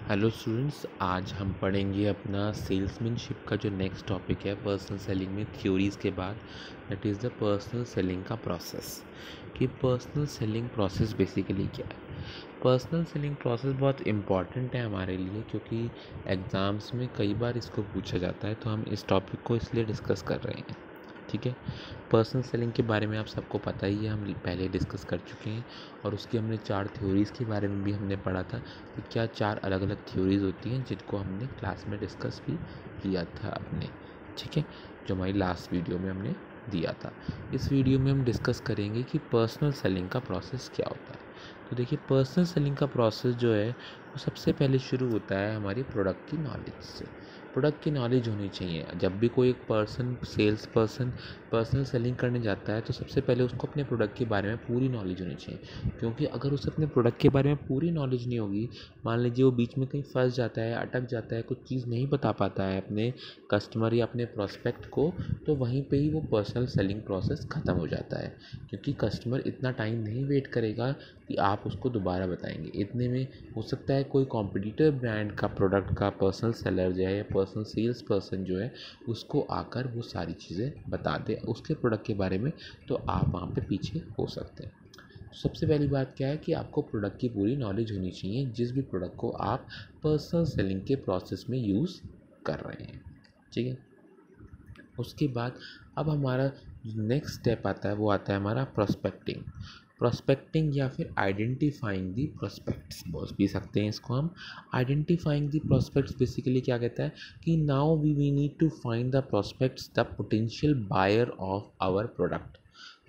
Hello students, आज हम पढ़ेंगे अपना सेल्समैनशिप का जो नेक्स्ट टॉपिक है पर्सनल सेलिंग में थ्योरीज़ के बाद, that is the personal selling का प्रोसेस। कि पर्सनल सेलिंग प्रोसेस बेसिकली क्या है। पर्सनल सेलिंग प्रोसेस बहुत इम्पॉर्टेंट है हमारे लिए, क्योंकि एग्ज़ाम्स में कई बार इसको पूछा जाता है, तो हम इस टॉपिक को इसलिए डिस्कस कर रहे हैं। ठीक है। पर्सनल सेलिंग के बारे में आप सबको पता ही है, हम पहले डिस्कस कर चुके हैं, और उसकी हमने 4 थ्योरीज़ के बारे में भी हमने पढ़ा था कि क्या 4 अलग अलग थ्योरीज़ होती हैं, जिनको हमने क्लास में डिस्कस भी किया था अपने। ठीक है, जो हमारी लास्ट वीडियो में हमने दिया था। इस वीडियो में हम डिस्कस करेंगे कि पर्सनल सेलिंग का प्रोसेस क्या होता है। तो देखिए, पर्सनल सेलिंग का प्रोसेस जो है वो सबसे पहले शुरू होता है हमारी प्रोडक्ट की नॉलेज से। प्रोडक्ट की नॉलेज होनी चाहिए। जब भी कोई एक सेल्स पर्सन पर्सनल सेलिंग करने जाता है, तो सबसे पहले उसको अपने प्रोडक्ट के बारे में पूरी नॉलेज होनी चाहिए। क्योंकि अगर उसे अपने प्रोडक्ट के बारे में पूरी नॉलेज नहीं होगी, मान लीजिए वो बीच में कहीं फंस जाता है, अटक जाता है, कुछ चीज़ नहीं बता पाता है अपने कस्टमर या अपने प्रोस्पेक्ट को, तो वहीं पे ही वो पर्सनल सेलिंग प्रोसेस ख़त्म हो जाता है। क्योंकि कस्टमर इतना टाइम नहीं वेट करेगा कि आप उसको दोबारा बताएंगे। इतने में हो सकता है कोई कॉम्पिटिटर ब्रांड का प्रोडक्ट का पर्सनल सेलर जो है या पर्सनल सेल्स पर्सन जो है, उसको आकर वो सारी चीज़ें बता दे उसके प्रोडक्ट के बारे में, तो आप वहाँ पे पीछे हो सकते हैं। सबसे पहली बात क्या है कि आपको प्रोडक्ट की पूरी नॉलेज होनी चाहिए, जिस भी प्रोडक्ट को आप पर्सनल सेलिंग के प्रोसेस में यूज़ कर रहे हैं। ठीक है। उसके बाद अब हमारा नेक्स्ट स्टेप आता है, वो आता है हमारा प्रोस्पेक्टिंग। प्रोस्पेक्टिंग या फिर आइडेंटिफाइंग दी प्रोस्पेक्ट्स बोल भी सकते हैं इसको हम। आइडेंटिफाइंग दी प्रोस्पेक्ट्स बेसिकली क्या कहता है कि now we need to find the prospects the potential buyer of our product.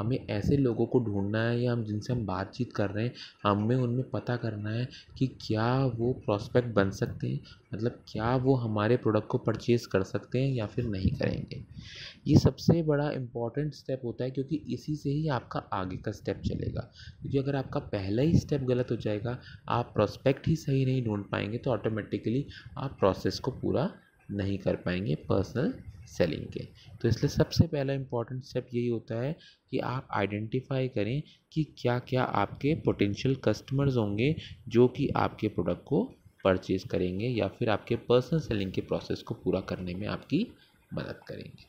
हमें ऐसे लोगों को ढूंढना है, या हम जिनसे हम बातचीत कर रहे हैं, हमें उनमें पता करना है कि क्या वो प्रोस्पेक्ट बन सकते हैं, मतलब क्या वो हमारे प्रोडक्ट को परचेज़ कर सकते हैं या फिर नहीं करेंगे। ये सबसे बड़ा इम्पॉर्टेंट स्टेप होता है, क्योंकि इसी से ही आपका आगे का स्टेप चलेगा। क्योंकि अगर आपका पहला ही स्टेप गलत हो जाएगा, आप प्रोस्पेक्ट ही सही नहीं ढूंढ पाएंगे, तो ऑटोमेटिकली आप प्रोसेस को पूरा नहीं कर पाएंगे पर्सनल सेलिंग के। तो इसलिए सबसे पहला इम्पॉर्टेंट स्टेप यही होता है कि आप आइडेंटिफाई करें कि क्या क्या आपके पोटेंशियल कस्टमर्स होंगे जो कि आपके प्रोडक्ट को परचेज़ करेंगे या फिर आपके पर्सनल सेलिंग के प्रोसेस को पूरा करने में आपकी मदद करेंगे।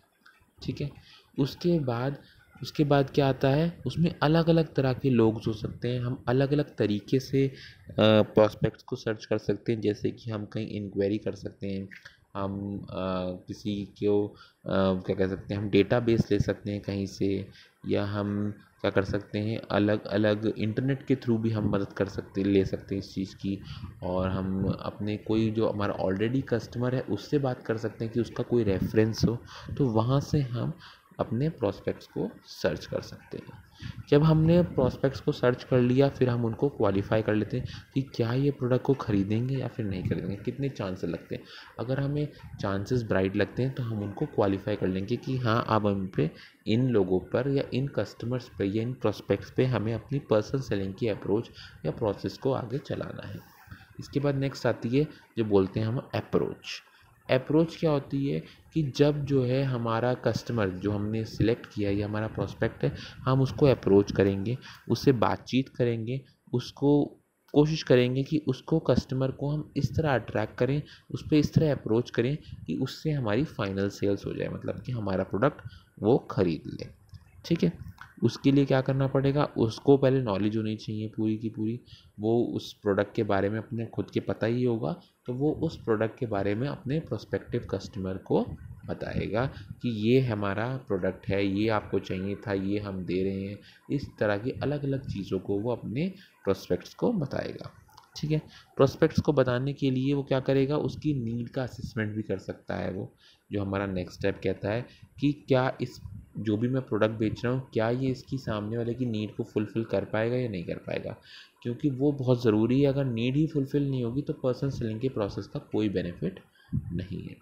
ठीक है। उसके बाद क्या आता है, उसमें अलग अलग तरह के लोग हो सकते हैं। हम अलग अलग तरीके से प्रॉस्पेक्ट्स को सर्च कर सकते हैं। जैसे कि हम कहीं इंक्वायरी कर सकते हैं, हम किसी को क्या कह सकते हैं, हम डेटाबेस ले सकते हैं कहीं से, या हम क्या कर सकते हैं, अलग अलग इंटरनेट के थ्रू भी हम मदद कर सकते ले सकते हैं इस चीज़ की। और हम अपने कोई जो हमारा ऑलरेडी कस्टमर है उससे बात कर सकते हैं कि उसका कोई रेफरेंस हो, तो वहाँ से हम अपने प्रॉस्पेक्ट्स को सर्च कर सकते हैं। जब हमने प्रॉस्पेक्ट्स को सर्च कर लिया, फिर हम उनको क्वालिफाई कर लेते हैं कि क्या ये प्रोडक्ट को ख़रीदेंगे या फिर नहीं खरीदेंगे, कितने चांसेस लगते हैं। अगर हमें चांसेस ब्राइट लगते हैं, तो हम उनको क्वालिफाई कर लेंगे कि हाँ, अब हम पे इन लोगों पर या इन कस्टमर्स पे या इन प्रॉस्पेक्ट्स पे हमें अपनी पर्सनल सेलिंग की अप्रोच या प्रोसेस को आगे चलाना है। इसके बाद नेक्स्ट आती है जो बोलते हैं हम अप्रोच। अप्रोच क्या होती है कि जब जो है हमारा कस्टमर जो हमने सिलेक्ट किया या हमारा प्रोस्पेक्ट है, हम उसको अप्रोच करेंगे, उससे बातचीत करेंगे, उसको कोशिश करेंगे कि उसको कस्टमर को हम इस तरह अट्रैक्ट करें, उस पर इस तरह अप्रोच करें कि उससे हमारी फाइनल सेल्स हो जाए, मतलब कि हमारा प्रोडक्ट वो ख़रीद ले। ठीक है। उसके लिए क्या करना पड़ेगा, उसको पहले नॉलेज होनी चाहिए पूरी की पूरी। वो उस प्रोडक्ट के बारे में अपने खुद के पता ही होगा, तो वो उस प्रोडक्ट के बारे में अपने प्रोस्पेक्टिव कस्टमर को बताएगा कि ये हमारा प्रोडक्ट है, ये आपको चाहिए था, ये हम दे रहे हैं। इस तरह की अलग अलग चीज़ों को वो अपने प्रोस्पेक्ट्स को बताएगा। ठीक है। प्रोस्पेक्ट्स को बताने के लिए वो क्या करेगा, उसकी नीड का असेसमेंट भी कर सकता है वो। जो हमारा नेक्स्ट स्टेप कहता है कि क्या इस जो भी मैं प्रोडक्ट बेच रहा हूँ, क्या ये इसकी सामने वाले की नीड को फुलफ़िल कर पाएगा या नहीं कर पाएगा। क्योंकि वो बहुत ज़रूरी है। अगर नीड ही फुलफ़िल नहीं होगी, तो पर्सनल सेलिंग के प्रोसेस का कोई बेनिफिट नहीं है।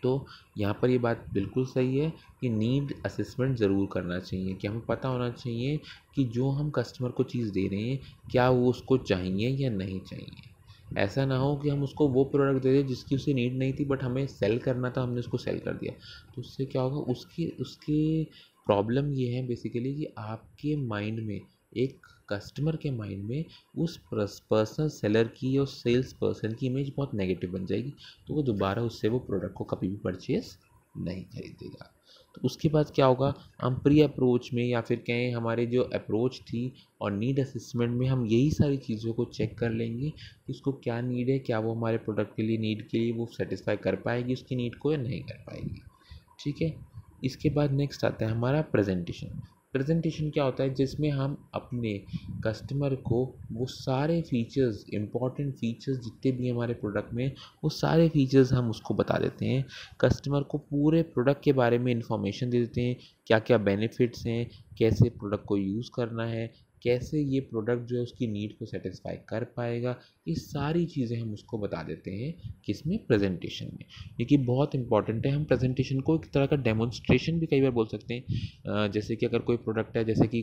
तो यहाँ पर ये बात बिल्कुल सही है कि नीड असेसमेंट ज़रूर करना चाहिए, कि हमें पता होना चाहिए कि जो हम कस्टमर को चीज़ दे रहे हैं, क्या वो उसको चाहिए या नहीं चाहिए। ऐसा ना हो कि हम उसको वो प्रोडक्ट दे दें जिसकी उसे नीड नहीं थी, बट हमें सेल करना था, हमने उसको सेल कर दिया। तो उससे क्या होगा, उसकी उसकी प्रॉब्लम ये है बेसिकली कि आपके माइंड में एक कस्टमर के माइंड में उस पर्सनल सेलर की और सेल्स पर्सन की इमेज बहुत नेगेटिव बन जाएगी, तो वो दोबारा उससे वो प्रोडक्ट को कभी भी परचेज नहीं खरीदेगा। तो उसके बाद क्या होगा, हम प्री अप्रोच में या फिर कहें हमारे जो अप्रोच थी और नीड असेसमेंट में हम यही सारी चीज़ों को चेक कर लेंगे कि उसको क्या नीड है, क्या वो हमारे प्रोडक्ट के लिए नीड के लिए वो सेटिस्फाई कर पाएगी उसकी नीड को या नहीं कर पाएगी। ठीक है। इसके बाद नेक्स्ट आता है हमारा प्रेजेंटेशन। प्रेजेंटेशन क्या होता है, जिसमें हम अपने कस्टमर को वो सारे फीचर्स, इंपॉर्टेंट फीचर्स जितने भी हमारे प्रोडक्ट में, वो सारे फीचर्स हम उसको बता देते हैं। कस्टमर को पूरे प्रोडक्ट के बारे में इंफॉर्मेशन दे देते हैं, क्या क्या बेनिफिट्स हैं, कैसे प्रोडक्ट को यूज़ करना है, कैसे ये प्रोडक्ट जो है उसकी नीड को सेटिस्फाई कर पाएगा। ये सारी चीज़ें हम उसको बता देते हैं किसमें, प्रेजेंटेशन में। ये बहुत इंपॉर्टेंट है। हम प्रेजेंटेशन को एक तरह का डेमोन्स्ट्रेशन भी कई बार बोल सकते हैं। जैसे कि अगर कोई प्रोडक्ट है, जैसे कि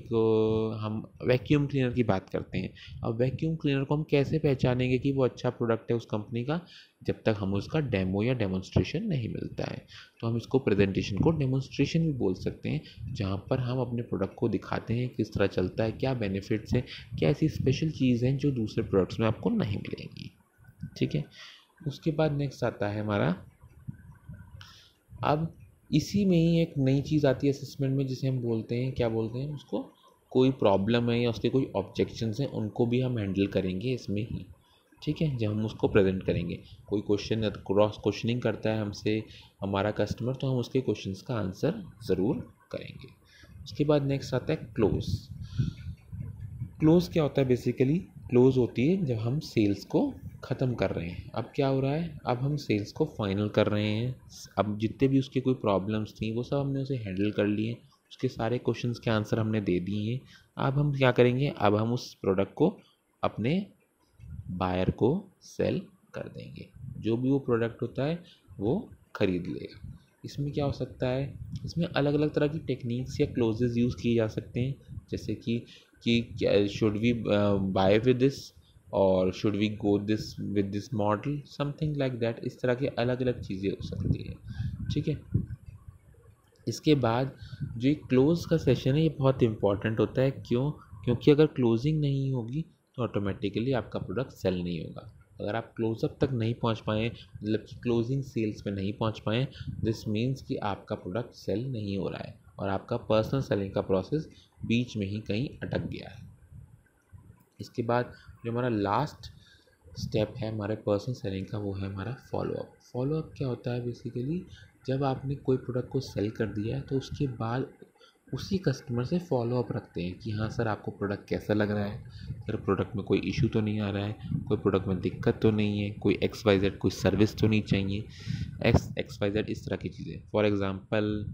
हम वैक्यूम क्लीनर की बात करते हैं। अब वैक्यूम क्लीनर को हम कैसे पहचानेंगे कि वो अच्छा प्रोडक्ट है उस कंपनी का, जब तक हमें उसका डेमो या डेमोन्स्ट्रेशन नहीं मिलता है। तो हम इसको प्रेजेंटेशन को डेमोन्स्ट्रेशन भी बोल सकते हैं, जहाँ पर हम अपने प्रोडक्ट को दिखाते हैं किस तरह चलता है, क्या बेनिफिट्स हैं, क्या ऐसी स्पेशल चीज़ हैं जो दूसरे प्रोडक्ट्स में आपको नहीं मिलेंगी। ठीक है। उसके बाद नेक्स्ट आता है हमारा, अब इसी में ही एक नई चीज़ आती है असेसमेंट में, जिसे हम बोलते हैं, क्या बोलते हैं उसको, कोई प्रॉब्लम है या उसके कोई ऑब्जेक्शंस हैं, उनको भी हम हैंडल करेंगे इसमें ही। ठीक है। जब हम उसको प्रेजेंट करेंगे, कोई क्वेश्चन क्रॉस क्वेश्चनिंग करता है हमसे हमारा कस्टमर, तो हम उसके क्वेश्चंस का आंसर ज़रूर करेंगे। उसके बाद नेक्स्ट आता है क्लोज। क्लोज़ क्या होता है, बेसिकली क्लोज़ होती है जब हम सेल्स को ख़त्म कर रहे हैं। अब क्या हो रहा है, अब हम सेल्स को फाइनल कर रहे हैं। अब जितने भी उसके कोई प्रॉब्लम्स थी वो सब हमने उसे हैंडल कर लिए, उसके सारे क्वेश्चंस के आंसर हमने दे दिए हैं। अब हम क्या करेंगे, अब हम उस प्रोडक्ट को अपने बायर को सेल कर देंगे। जो भी वो प्रोडक्ट होता है वो ख़रीद लेगा। इसमें क्या हो सकता है, इसमें अलग अलग तरह की टेक्निक्स या क्लोजेज यूज़ किए जा सकते हैं, जैसे कि should we buy with this और should we go this with this model, something like that. इस तरह की अलग अलग चीज़ें हो सकती है। ठीक है। इसके बाद जो ये क्लोज़ का सेशन है ये बहुत इंपॉर्टेंट होता है। क्यों? क्योंकि अगर क्लोजिंग नहीं होगी तो ऑटोमेटिकली आपका प्रोडक्ट सेल नहीं होगा। अगर आप क्लोजअप तक नहीं पहुंच पाए, मतलब कि क्लोजिंग सेल्स में नहीं पहुंच पाए, दिस मीन्स कि आपका प्रोडक्ट सेल नहीं हो रहा है और आपका पर्सनल सेलिंग का प्रोसेस बीच में ही कहीं अटक गया है। इसके बाद जो हमारा लास्ट स्टेप है हमारे पर्सनल सेलिंग का, वो है हमारा फॉलोअप। फॉलोअप क्या होता है, बेसिकली जब आपने कोई प्रोडक्ट को सेल कर दिया है तो उसके बाद उसी कस्टमर से फॉलोअप रखते हैं कि हाँ सर आपको प्रोडक्ट कैसा लग रहा है, सर प्रोडक्ट में कोई इशू तो नहीं आ रहा है, कोई प्रोडक्ट में दिक्कत तो नहीं है, कोई XYZ कोई सर्विस तो नहीं चाहिए, XYZ इस तरह की चीज़ें। फॉर एग्ज़ाम्पल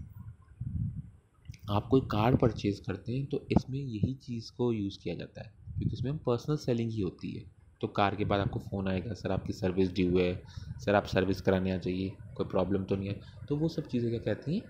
आप कोई कार परचेज़ करते हैं तो इसमें यही चीज़ को यूज़ किया जाता है, क्योंकि इसमें पर्सनल सेलिंग ही होती है। तो कार के बाद आपको फ़ोन आएगा, सर आपकी सर्विस ड्यू है, सर आप सर्विस कराने आ जाइए, कोई प्रॉब्लम तो नहीं है। तो वो सब चीज़ें क्या कहती हैं,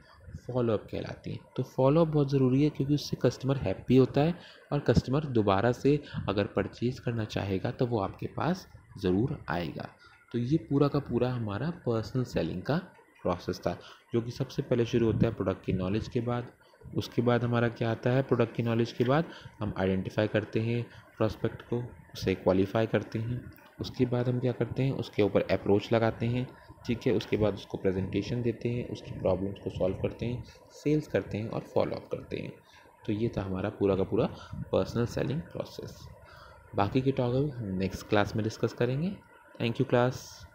फॉलोअप कहलाती हैं। तो फॉलोअप बहुत ज़रूरी है, क्योंकि उससे कस्टमर हैप्पी होता है और कस्टमर दोबारा से अगर परचेज़ करना चाहेगा तो वो आपके पास ज़रूर आएगा। तो ये पूरा का पूरा हमारा पर्सनल सेलिंग का प्रोसेस था, जो कि सबसे पहले शुरू होता है प्रोडक्ट की नॉलेज के बाद। उसके बाद हमारा क्या आता है, प्रोडक्ट की नॉलेज के बाद हम आइडेंटिफाई करते हैं प्रोस्पेक्ट को, उसे क्वालिफाई करते हैं। उसके बाद हम क्या करते हैं, उसके ऊपर अप्रोच लगाते हैं। ठीक है। उसके बाद उसको प्रेजेंटेशन देते हैं, उसकी प्रॉब्लम्स को सॉल्व करते हैं, सेल्स करते हैं और फॉलोअप करते हैं। तो ये था हमारा पूरा का पूरा पर्सनल सेलिंग प्रोसेस। बाकी के टॉपिक हम नेक्स्ट क्लास में डिस्कस करेंगे। Thank you class.